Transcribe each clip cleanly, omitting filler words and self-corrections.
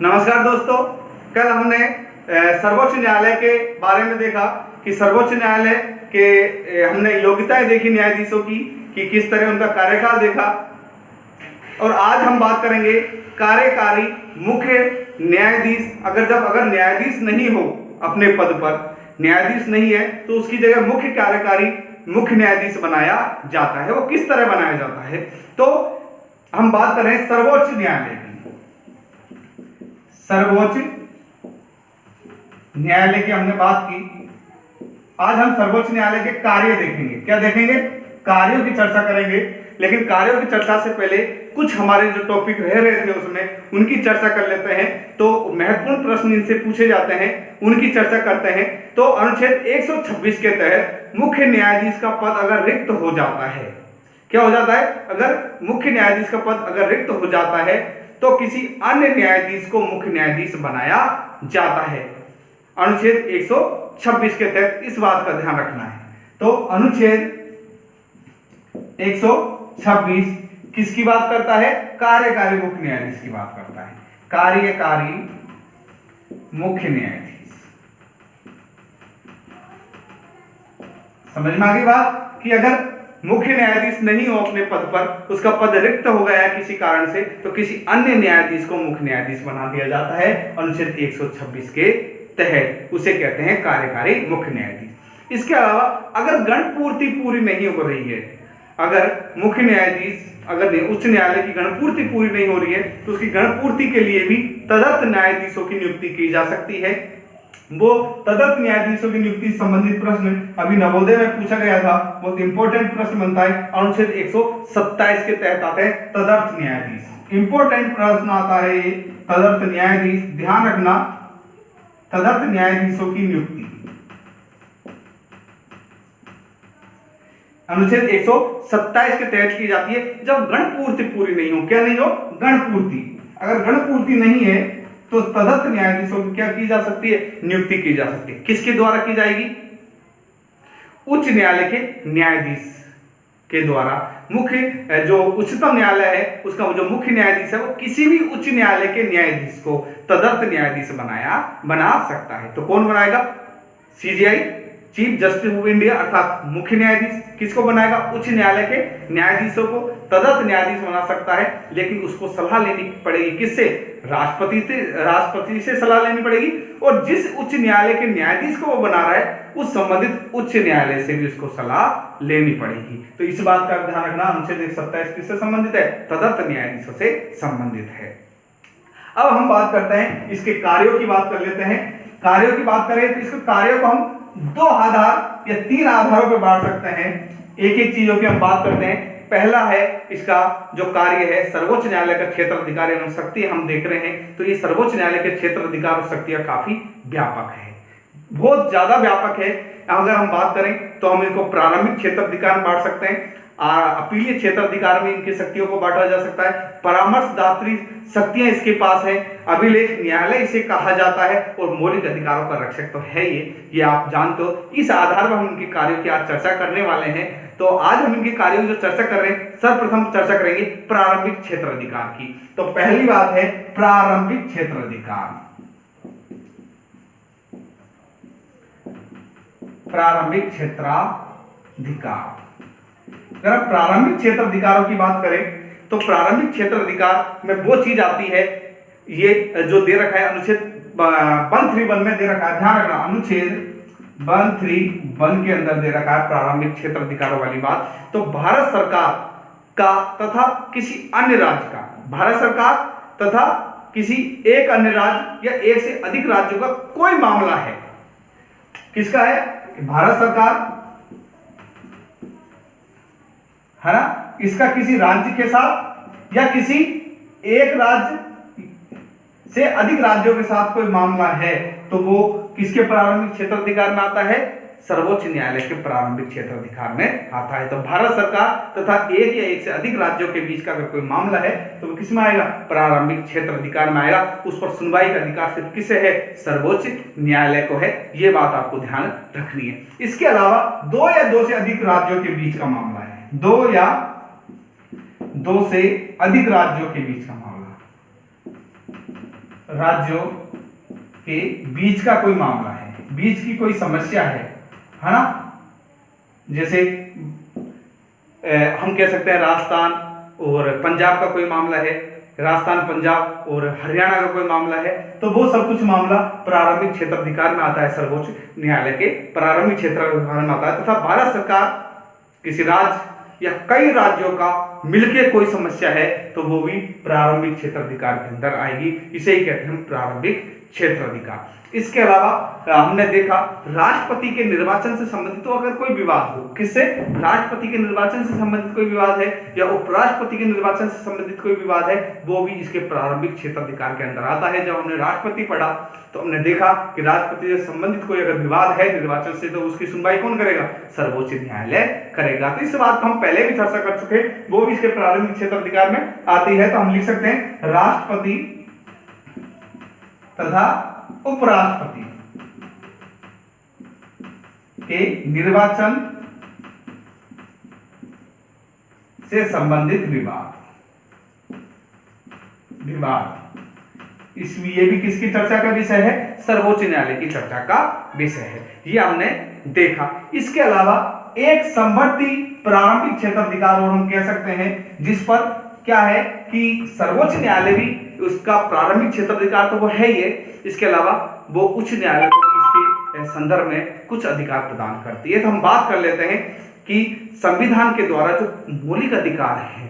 नमस्कार दोस्तों, कल हमने सर्वोच्च न्यायालय के बारे में देखा कि सर्वोच्च न्यायालय के हमने योग्यताएं देखी न्यायाधीशों की कि किस तरह उनका कार्यकाल देखा। और आज हम बात करेंगे कार्यकारी मुख्य न्यायाधीश। अगर न्यायाधीश नहीं हो, अपने पद पर न्यायाधीश नहीं है, तो उसकी जगह मुख्य कार्यकारी मुख्य न्यायाधीश बनाया जाता है। वो किस तरह बनाया जाता है? तो हम बात करें सर्वोच्च न्यायालय की। सर्वोच्च न्यायालय की हमने बात की। आज हम सर्वोच्च न्यायालय के कार्य देखेंगे। क्या देखेंगे? कार्यों की चर्चा करेंगे। लेकिन कार्यों की चर्चा से पहले कुछ हमारे जो टॉपिक रह रहे थे उसमें उनकी चर्चा कर लेते हैं। तो महत्वपूर्ण प्रश्न इनसे पूछे जाते हैं, उनकी चर्चा करते हैं। तो अनुच्छेद 126 के तहत मुख्य न्यायाधीश का पद अगर रिक्त हो जाता है, क्या हो जाता है? अगर मुख्य न्यायाधीश का पद अगर रिक्त हो जाता है तो किसी अन्य न्यायाधीश को मुख्य न्यायाधीश बनाया जाता है। अनुच्छेद 126 के तहत इस बात का ध्यान रखना है। तो अनुच्छेद 126 किसकी बात करता है? कार्यकारी मुख्य न्यायाधीश की बात करता है। कार्यकारी मुख्य न्यायाधीश। समझ में आ गई बात कि अगर मुख्य न्यायाधीश नहीं हो अपने पद पर, उसका पद रिक्त हो गया किसी कारण से, तो किसी अन्य न्यायाधीश को मुख्य न्यायाधीश बना दिया जाता है अनुच्छेद 126 के तहत। उसे कहते हैं कार्यकारी मुख्य न्यायाधीश। इसके अलावा अगर गणपूर्ति पूरी नहीं हो रही है, अगर मुख्य न्यायाधीश अगर उच्च न्यायालय की गणपूर्ति पूरी नहीं हो रही है, तो उसकी गणपूर्ति के लिए भी तदर्थ न्यायाधीशों की नियुक्ति की जा सकती है। वो तदर्थ न्यायाधीशों की नियुक्ति संबंधित प्रश्न अभी नवोदय में पूछा गया था, बहुत इंपॉर्टेंट प्रश्न बनता है। अनुच्छेद 127 के तहत आते हैं तदर्थ न्यायाधीश। इंपॉर्टेंट प्रश्न आता है ये तदर्थ न्यायाधीश। ध्यान रखना, तदर्थ न्यायाधीशों की नियुक्ति अनुच्छेद 127 के तहत की जाती है जब गणपूर्ति पूरी नहीं हो। क्या नहीं हो? गणपूर्ति। अगर गणपूर्ति नहीं है तो तदर्थ न्यायाधीशों की क्या की जा सकती है? नियुक्ति की जा सकती है। किसके द्वारा की जाएगी? उच्च न्यायालय के न्यायाधीश के द्वारा। मुख्य जो उच्चतम न्यायालय है उसका जो मुख्य न्यायाधीश है वो किसी भी उच्च न्यायालय के न्यायाधीश को तदर्थ न्यायाधीश बना सकता है। तो कौन बनाएगा? CGI, chief justice of India, अर्थात मुख्य न्यायाधीश किसको बनाएगा? उच्च न्यायालय के न्यायाधीशों को तदर्थ न्यायाधीश बना सकता है। लेकिन उसको सलाह लेनी पड़ेगी किससे? राष्ट्रपति से सलाह लेनी पड़ेगी। और जिस उच्च न्यायालय के न्यायाधीश को वो बना रहा है उस संबंधित उच्च न्यायालय से भी उसको सलाह लेनी पड़ेगी। तो इस बात का ध्यान रखना। अनुच्छेद 127 किससे संबंधित है? तदर्थ न्यायाधीशों से संबंधित है। अब हम बात करते हैं इसके कार्यों की बात कर लेते हैं। कार्यों की बात करें तो इसके कार्यों को हम 2 आधार या 3 आधारों पर बांट सकते हैं। एक एक चीजों की हम बात करते हैं। पहला है इसका जो कार्य है सर्वोच्च न्यायालय का क्षेत्र अधिकार एवं शक्ति हम देख रहे हैं। तो ये सर्वोच्च न्यायालय के क्षेत्र अधिकार और शक्तियां काफी व्यापक है, बहुत ज्यादा व्यापक है। अगर हम बात करें तो हम इनको प्रारंभिक क्षेत्र अधिकार में बांट सकते हैं, अपीलीय क्षेत्र अधिकार में इनकी शक्तियों को बांटा जा सकता है, परामर्शदात्री शक्तियां इसके पास है, अभिलेख न्यायालय इसे कहा जाता है, और मौलिक अधिकारों का रक्षक तो है ये आप जानते हो। इस आधार पर हम इनके कार्यों की आज चर्चा करने वाले हैं। तो आज हम इनके कार्यों की जो चर्चा कर रहे हैं, सर्वप्रथम चर्चा करेंगे प्रारंभिक क्षेत्र अधिकार की। तो पहली बात है प्रारंभिक क्षेत्र अधिकार। प्रारंभिक क्षेत्राधिकार। अगर आप प्रारंभिक क्षेत्र अधिकारों की बात करें तो प्रारंभिक क्षेत्र अधिकार में वो चीज आती है, ये जो दे रखा है अनुच्छेद 131 में दे रखा है। ध्यान रखना, अनुच्छेद 131 के अंदर दे रखा है प्रारंभिक क्षेत्र अधिकारों वाली बात। तो भारत सरकार का तथा किसी अन्य राज्य का, भारत सरकार तथा किसी एक अन्य राज्य या एक से अधिक राज्यों का कोई मामला है, किसका है? भारत सरकार है ना, इसका किसी राज्य के साथ या किसी एक राज्य से अधिक राज्यों के साथ कोई मामला है, तो वो किसके प्रारंभिक क्षेत्र अधिकार में आता है? सर्वोच्च न्यायालय के प्रारंभिक क्षेत्र अधिकार में आता है। तो भारत सरकार तथा एक या एक से अधिक राज्यों के बीच का अगर कोई मामला है तो वो किस में आएगा? प्रारंभिक क्षेत्र अधिकार में आएगा। उस पर सुनवाई का अधिकार सिर्फ किसे है? सर्वोच्च न्यायालय को है। ये बात आपको ध्यान रखनी है। इसके अलावा 2 या 2 से अधिक राज्यों के बीच का मामला है, 2 या 2 से अधिक राज्यों के बीच का मामला, राज्यों के बीच का कोई मामला है, बीच की कोई समस्या है ना, जैसे हम कह सकते हैं राजस्थान और पंजाब का कोई मामला है, राजस्थान पंजाब और हरियाणा का कोई मामला है, तो वो सब कुछ मामला प्रारंभिक क्षेत्राधिकार में आता है, सर्वोच्च न्यायालय के प्रारंभिक क्षेत्राधिकार में आता है। तथा भारत सरकार किसी राज्य या कई राज्यों का मिलके कोई समस्या है तो वो भी प्रारंभिक क्षेत्राधिकार के अंदर आएगी, इसे ही कहते हैं प्रारंभिक क्षेत्राधिकार। इसके अलावा हमने देखा राष्ट्रपति के निर्वाचन से संबंधित तो अगर कोई विवाद हो, किससे, राष्ट्रपति के निर्वाचन से संबंधित कोई विवाद है या उपराष्ट्रपति के निर्वाचन से संबंधित कोई विवाद है, वो भी इसके प्रारंभिक क्षेत्राधिकार के अंदर आता है। जब हमने राष्ट्रपति पढ़ा तो हमने देखा कि राष्ट्रपति से संबंधित कोई अगर विवाद है निर्वाचन से तो उसकी सुनवाई कौन करेगा, सर्वोच्च न्यायालय करेगा। तो इस बात को हम पहले भी चर्चा कर चुके, वो भी इसके प्रारंभिक क्षेत्राधिकार में आती है। तो हम लिख सकते हैं राष्ट्रपति तथा उपराष्ट्रपति के निर्वाचन से संबंधित विवाद, इसमें ये भी किसकी चर्चा का विषय है, सर्वोच्च न्यायालय की चर्चा का विषय है, ये हमने देखा। इसके अलावा एक समवर्ती प्रारंभिक क्षेत्राधिकार और हम कह सकते हैं, जिस पर क्या है कि सर्वोच्च न्यायालय भी उसका प्रारंभिक क्षेत्राधिकार तो वो है ही है, इसके अलावा वो उच्च न्यायालय को इसके संदर्भ में कुछ अधिकार प्रदान करती है। तो हम बात कर लेते हैं कि संविधान के द्वारा जो मौलिक अधिकार है,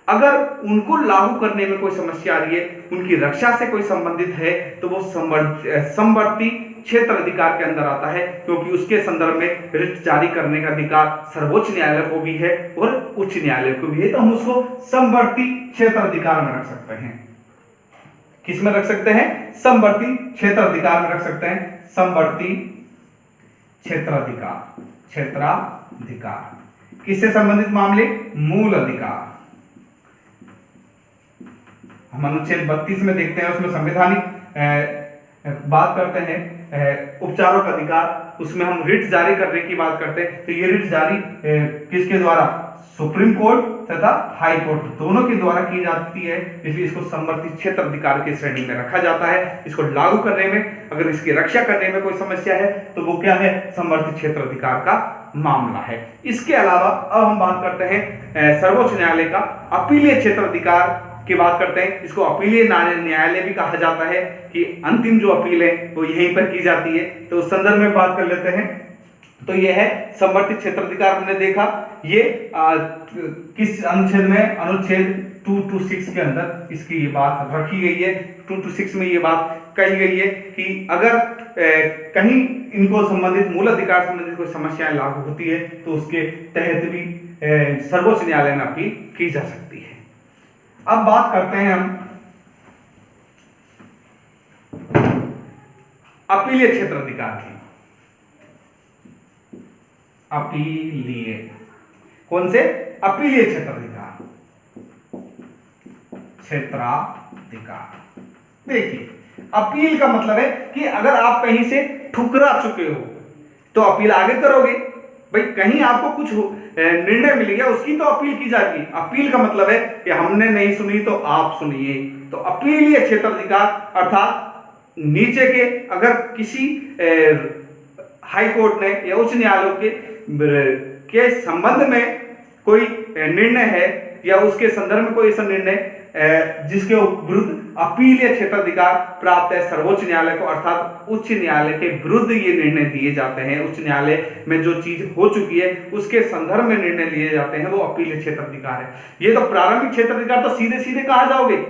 अगर उनको लागू करने में कोई समस्या आ रही है, उनकी रक्षा से कोई संबंधित है, तो वो समवर्ती क्षेत्र अधिकार के अंदर आता है, क्योंकि उसके संदर्भ में रिट जारी करने का अधिकार सर्वोच्च न्यायालय को भी है और उच्च न्यायालय को भी है। तो हम उसको समवर्ती क्षेत्र अधिकार में रख सकते हैं। किस में रख सकते हैं, समवर्ती क्षेत्र अधिकार में रख सकते हैं। समवर्ती क्षेत्राधिकार, किससे संबंधित मामले, मूल अधिकार। हम अनुच्छेद 32 में देखते हैं, उसमें संवैधानिक बात करते हैं उपचारों का अधिकार, उसमें हम रिट जारी करने की बात करते हैं। तो ये रिट जारी किसके द्वारा, सुप्रीम कोर्ट तथा हाई कोर्ट दोनों के द्वारा की जाती है, इसलिए इसको समवर्ती क्षेत्र अधिकार की श्रेणी में रखा जाता है। इसको लागू करने में, अगर इसकी रक्षा करने में कोई समस्या है तो वो क्या है, समवर्ती क्षेत्र अधिकार का मामला है। इसके अलावा अब हम बात करते हैं सर्वोच्च न्यायालय का अपीलीय क्षेत्र अधिकार की बात करते हैं। इसको अपीलीय न्यायालय भी कहा जाता है कि अंतिम जो अपील है वो यहीं पर की जाती है। तो उस संदर्भ में बात कर लेते हैं। तो ये है समवर्ती क्षेत्राधिकार, हमने देखा ये किस अनुच्छेद में, अनुच्छेद 226 के अंदर इसकी ये बात रखी गई है। 226 में ये बात कही गई है कि अगर कहीं इनको संबंधित मूल अधिकार संबंधित कोई समस्याएं लागू होती है तो उसके तहत भी सर्वोच्च न्यायालय में अपील की जा सकती है। अब बात करते हैं हम अपीलीय क्षेत्राधिकार की। अपीलीय, कौन से, अपीलीय क्षेत्राधिकार। देखिए अपील का मतलब है कि अगर आप कहीं से ठुकरा चुके हो तो अपील आगे करोगे। भाई कहीं आपको कुछ निर्णय मिल गया, उसकी तो अपील की जाएगी। अपील का मतलब है कि हमने नहीं सुनी तो आप सुनिए। तो अपीलीय क्षेत्राधिकार अर्थात नीचे के अगर किसी हाई कोर्ट ने या उच्च न्यायालय के संबंध में कोई निर्णय है या उसके संदर्भ में कोई ऐसा निर्णय जिसके विरुद्ध अपीलीय क्षेत्राधिकार प्राप्त है सर्वोच्च न्यायालय को, अर्थात उच्च न्यायालय के विरुद्ध ये निर्णय दिए जाते हैं। उच्च न्यायालय में जो चीज हो चुकी है उसके संदर्भ में निर्णय लिए जाते हैं, वो अपीलीय क्षेत्राधिकार है। ये तो प्रारंभिक क्षेत्राधिकार तो सीधे सीधे कहा जाओगे,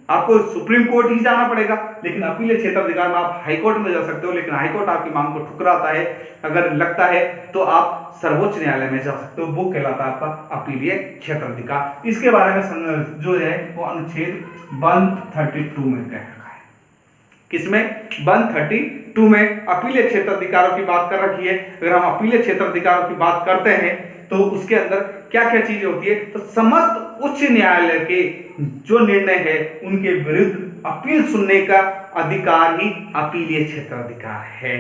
आपको सुप्रीम कोर्ट ही जाना पड़ेगा, लेकिन अपीलीय क्षेत्राधिकार में आप हाई कोर्ट में जा सकते हो। लेकिन हाई कोर्ट आपकी मांग को ठुकराता है, अगर लगता है तो आप सर्वोच्च न्यायालय में जा सकते हो, वो कहलाता है आपका अपीलीय क्षेत्राधिकार। इसके बारे में जो है वो अनुच्छेद 132 में कह रखा है। किसमें, 132 में अपीलीय क्षेत्राधिकारों की बात कर रखी है। अगर हम अपीलीय क्षेत्राधिकारों की बात करते हैं तो उसके अंदर क्या क्या चीजें होती है, तो समस्त उच्च न्यायालय के जो निर्णय है उनके विरुद्ध अपील सुनने का अधिकार ही अपीलीय क्षेत्राधिकार है।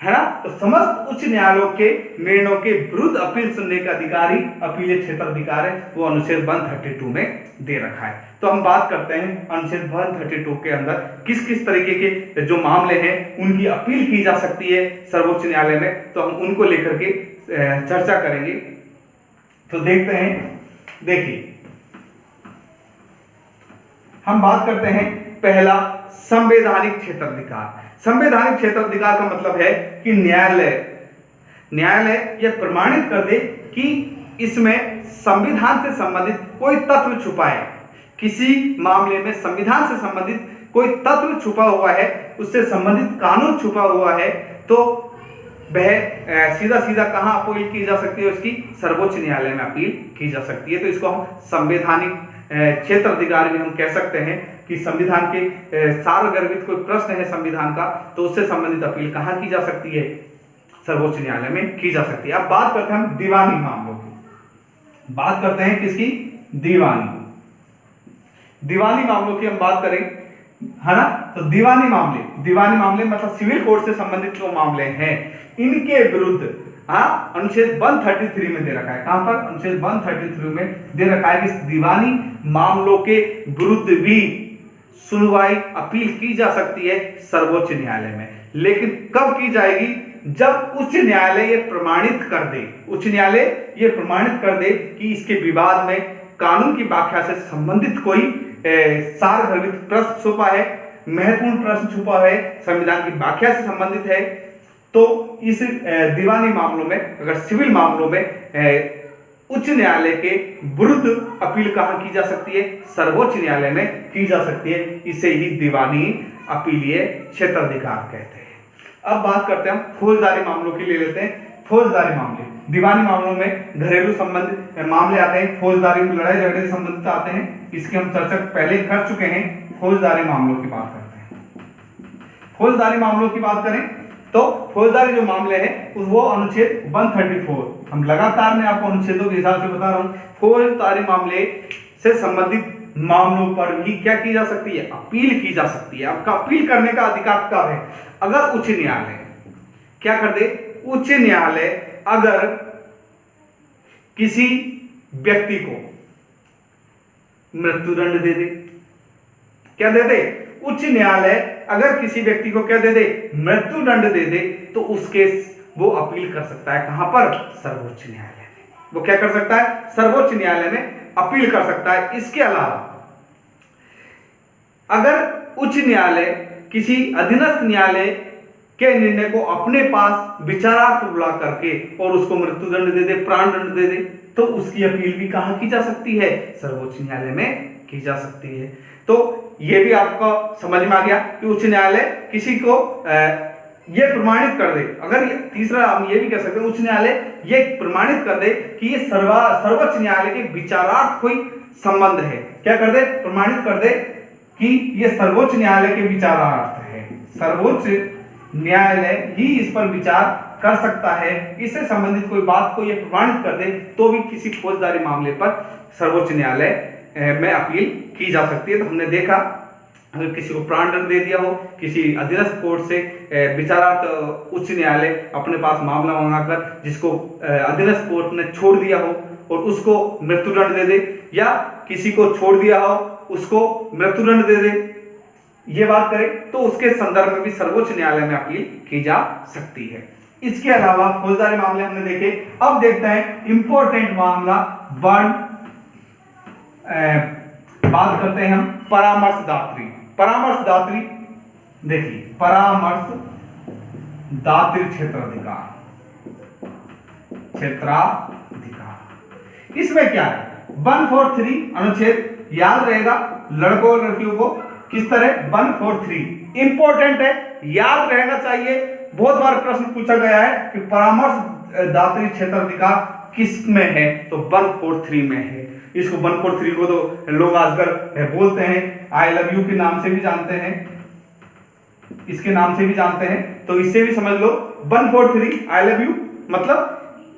है ना। तो समस्त उच्च न्यायालयों के निर्णयों के विरुद्ध अपील सुनने का अधिकारी अपीलीय क्षेत्राधिकार है, वो अनुच्छेद 132 में दे रखा है। तो हम बात करते हैं अनुच्छेद 132 के अंदर किस किस तरीके के जो मामले हैं उनकी अपील की जा सकती है सर्वोच्च न्यायालय में, तो हम उनको लेकर के चर्चा करेंगे। तो देखते हैं, देखिए हम बात करते हैं पहला संवैधानिक क्षेत्राधिकार। संवैधानिक क्षेत्राधिकार का मतलब है कि न्यायालय यह प्रमाणित कर दे कि इसमें संविधान से संबंधित कोई तत्व छुपा है, किसी मामले में संविधान से संबंधित कोई तत्व छुपा हुआ है, उससे संबंधित कानून छुपा हुआ है, तो वह सीधा सीधा कहां अपील की जा सकती है, उसकी सर्वोच्च न्यायालय में अपील की जा सकती है। तो इसको हम संवैधानिक क्षेत्राधिकार भी हम कह सकते हैं कि संविधान के सारगर्भित कोई प्रश्न है संविधान का, तो उससे संबंधित अपील कहां की जा सकती है, सर्वोच्च न्यायालय में की जा सकती है। अब बात करते हैं हम दीवानी मामलों की, बात करते हैं किसकी, दीवानी मामलों की हम बात करें, है ना। तो दीवानी मामले मतलब सिविल कोर्ट से संबंधित जो मामले हैं, इनके विरुद्ध अनुच्छेद 133 में दे रखा है। कहां पर, अनुच्छेद 133 में दे रखा है कि दीवानी मामलों के विरुद्ध भी सुनवाई अपील की जा सकती है सर्वोच्च न्यायालय में। लेकिन कब की जाएगी, जब उच्च न्यायालय ये प्रमाणित कर दे, उच्च न्यायालय ये प्रमाणित कर दे कि इसके विवाद में कानून की व्याख्या से संबंधित कोई सारगर्भित प्रश्न छुपा है, महत्वपूर्ण प्रश्न छुपा है, संविधान की व्याख्या से संबंधित है। तो इस दीवानी मामलों में, अगर सिविल मामलों में उच्च न्यायालय के विरुद्ध अपील कहां की जा सकती है, सर्वोच्च न्यायालय में की जा सकती है। इसे ही दीवानी अपीलीय क्षेत्राधिकार कहते हैं। अब बात करते हैं हम फौजदारी मामलों की, ले लेते हैं फौजदारी मामले। दीवानी मामलों में घरेलू संबंध मामले आते हैं, फौजदारी में लड़ाई झगड़े से संबंधित आते हैं, इसकी हम चर्चा पहले कर चुके हैं। फौजदारी मामलों की बात करते हैं। फौजदारी मामलों की बात करें तो फौजदारी जो मामले हैं वो अनुच्छेद 134, हम लगातार मैं आपको अनुच्छेदों के हिसाब से बता रहा हूं। फौजदारी मामले से संबंधित मामलों पर भी क्या की जा सकती है, अपील की जा सकती है। आपका अपील करने का अधिकार कब है, अगर उच्च न्यायालय क्या कर दे, उच्च न्यायालय अगर किसी व्यक्ति को मृत्युदंड दे दे, क्या दे दे, उच्च न्यायालय अगर किसी व्यक्ति को क्या दे दे, मृत्युदंड दे दे, तो उसके वो अपील कर सकता है कहां पर, सर्वोच्च न्यायालय में। वो क्या कर सकता है, सर्वोच्च न्यायालय में अपील कर सकता है। इसके अलावा अगर उच्च न्यायालय किसी अधीनस्थ न्यायालय के निर्णय को अपने पास विचारार्थ बुला करके और उसको मृत्युदंड दे दे, प्राणदंड दे दे, तो उसकी अपील भी कहां की जा सकती है, सर्वोच्च न्यायालय में की जा सकती है। तो यह भी आपको समझ में आ गया कि उच्च न्यायालय किसी को यह प्रमाणित कर दे। अगर तीसरा हम ये भी कह सकते हैं, उच्च न्यायालय ये प्रमाणित कर दे कि ये सर्वोच्च न्यायालय के विचारार्थ कोई संबंध है, क्या कर दे, प्रमाणित कर दे कि ये सर्वोच्च न्यायालय के विचारार्थ है, सर्वोच्च न्यायालय ही इस पर विचार कर सकता है, इससे संबंधित कोई बात को ये प्रमाणित कर दे, तो भी किसी फौजदारी मामले पर सर्वोच्च न्यायालय में अपील की जा सकती है। तो हमने देखा, अगर किसी को प्राणदंड दे दिया हो, किसी अधीनस्थ कोर्ट से विचारार्थ उच्च न्यायालय अपने पास मामला मंगाकर जिसको अधीनस्थ कोर्ट ने छोड़ दिया हो और उसको मृत्युदंड दे दे, या किसी को छोड़ दिया हो उसको मृत्युदंड दे दे, ये बात करें तो उसके संदर्भ में भी सर्वोच्च न्यायालय में अपील की जा सकती है। इसके अलावा फौजदारी मामले हमने देखे। अब देखते हैं इंपॉर्टेंट मामला बात करते हैं हम परामर्शदात्री। परामर्शदात्री देखिए, परामर्शदात्री क्षेत्राधिकार, इसमें क्या है, 143 अनुच्छेद याद रहेगा लड़कों और लड़कियों को किस तरह, 143 इंपॉर्टेंट है, याद रहना चाहिए। बहुत बार प्रश्न पूछा गया है कि परामर्शदात्री क्षेत्राधिकार किस में है, तो 143 में है। इसको 143 को तो लोग आजकल बोलते हैं, आई लव यू के नाम से भी जानते हैं, इसके नाम से भी जानते हैं, तो इससे भी समझ लो 143 आई लव यू मतलब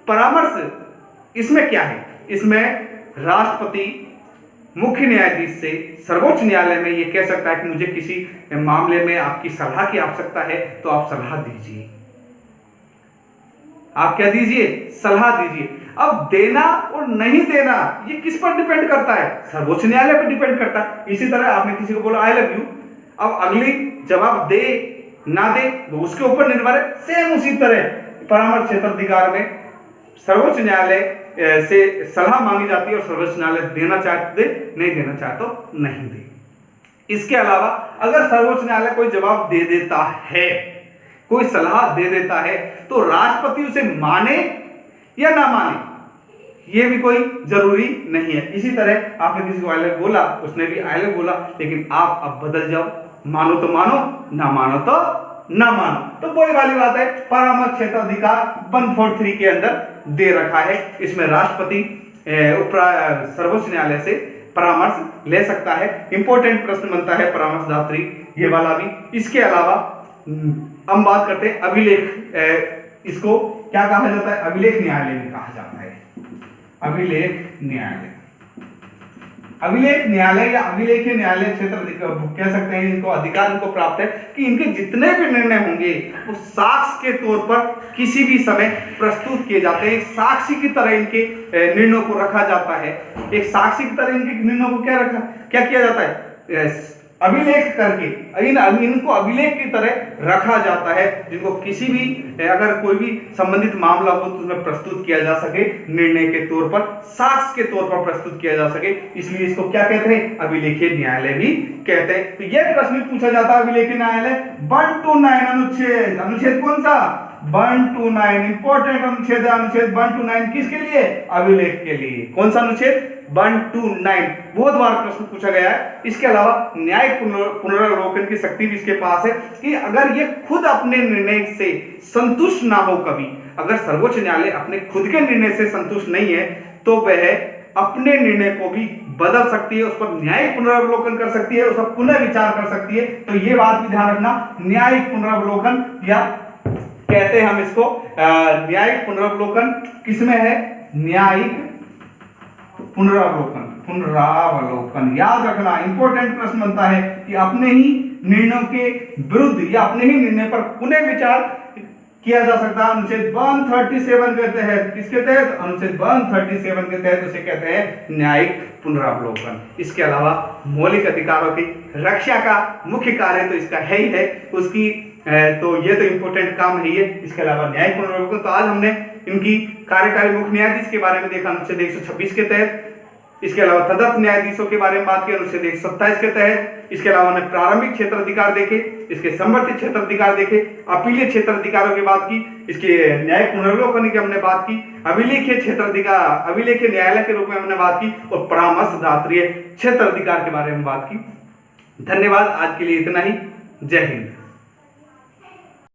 परामर्श। इसमें क्या है, इसमें राष्ट्रपति मुख्य न्यायाधीश से सर्वोच्च न्यायालय में ये कह सकता है कि मुझे किसी मामले में आपकी सलाह की आवश्यकता है, तो आप सलाह दीजिए। आप क्या दीजिए, सलाह दीजिए। अब देना और नहीं देना ये किस पर डिपेंड करता है, सर्वोच्च न्यायालय पर डिपेंड करता है। इसी तरह आपने किसी को बोला आई लव यू, अब अगली जवाब दे ना दे वो उसके ऊपर निर्भर है। सेम उसी तरह परामर्श क्षेत्राधिकार में सर्वोच्च न्यायालय से सलाह मांगी जाती है और सर्वोच्च न्यायालय देना चाहे तो दे, नहीं देना चाहे तो नहीं दे। इसके अलावा अगर सर्वोच्च न्यायालय कोई जवाब दे देता है, कोई सलाह दे देता है, तो राष्ट्रपति उसे माने या ना माने ये भी कोई जरूरी नहीं है। इसी तरह आपने किसी को आई लव बोला, उसने भी आई लव बोला, लेकिन आप अब बदल जाओ, मानो तो मानो, ना मानो तो ना मानो। तो वही वाली बात है, परामर्श क्षेत्राधिकार 143 के अंदर दे रखा है। इसमें राष्ट्रपति सर्वोच्च न्यायालय से परामर्श ले सकता है। इंपॉर्टेंट प्रश्न बनता है परामर्शदात्री ये वाला भी। इसके अलावा हम बात करते हैं अभिलेख, इसको क्या कहा जाता है, अभिलेख न्यायालय भी कहा जाता है। अभिलेख न्यायालय, अभिलेख न्यायालय या अभिलेखीय न्यायालय क्षेत्र कह सकते हैं, इनको अधिकार इनको प्राप्त है कि इनके जितने भी निर्णय होंगे वो साक्ष्य के तौर पर किसी भी समय प्रस्तुत किए जाते हैं। एक साक्षी की तरह इनके निर्णयों को रखा जाता है। एक साक्षी की तरह इनके निर्णयों को क्या किया जाता है, अभिलेख करके इनको अभिलेख की तरह रखा जाता है, जिनको किसी भी अगर कोई भी संबंधित मामला हो तो उसमें प्रस्तुत किया जा सके, निर्णय के तौर पर, साक्ष्य के तौर पर प्रस्तुत किया जा सके। इसलिए इसको क्या कहते हैं, अभिलेखीय न्यायालय भी कहते हैं। तो यह प्रश्न पूछा जाता है अभिलेखीय न्यायालय 129 अनुच्छेद, अनुच्छेद कौन सा, 129, इंपॉर्टेंट अनुच्छेद है, अनुच्छेद 129 किसके लिए, अभिलेख के लिए। कौन सा अनुच्छेद, 129, बहुत बार प्रश्न पूछा गया है। इसके अलावा न्यायिक पुनरावलोकन की शक्ति भी इसके पास है कि अगर ये खुद अपने निर्णय से संतुष्ट ना हो, कभी अगर सर्वोच्च न्यायालय अपने खुद के निर्णय से संतुष्ट नहीं है तो वह अपने निर्णय को भी बदल सकती है, उस पर न्यायिक पुनरावलोकन कर सकती है, उस पर पुनः विचार कर सकती है। तो ये बात भी ध्यान रखना, न्यायिक पुनरावलोकन या कहते हैं हम इसको न्यायिक पुनरावलोकन किसमें है, न्यायिक पुनरावलोकन याद रखना। इंपॉर्टेंट प्रश्न बनता है कि अपने ही निर्णयों के विरुद्ध या अपने ही निर्णय पर पुनः विचार किया जा सकता है। अनुच्छेद 137 के तहत, किसके तहत, अनुच्छेद 137 के तहत उसे कहते हैं न्यायिक पुनरावलोकन। इसके अलावा मौलिक अधिकारों की रक्षा का मुख्य कार्य तो इसका है ही है, उसकी तो ये तो इंपॉर्टेंट काम है ये। इसके अलावा न्यायिक पुनरावलोकन, तो आज हमने इनकी कार्यकारी मुख्य न्यायाधीश के बारे में देखा अनुच्छेद 126 के तहत। इसके अलावा तदर्थ न्यायाधीशों के बारे में बात की अनुच्छेद 127 के तहत। इसके अलावा हमने प्रारंभिक क्षेत्राधिकार देखे, इसके समवर्ती क्षेत्राधिकार देखे, अपीलीय क्षेत्राधिकारों की बात की, इसके न्यायिक पुनरावलोकन की हमने बात की, अभिलेखीय क्षेत्राधिकार, अभिलेखीय न्यायालय के रूप में हमने बात की, और परामर्शदात्रीय क्षेत्राधिकार के बारे में बात की। धन्यवाद, आज के लिए इतना ही। जय हिंद।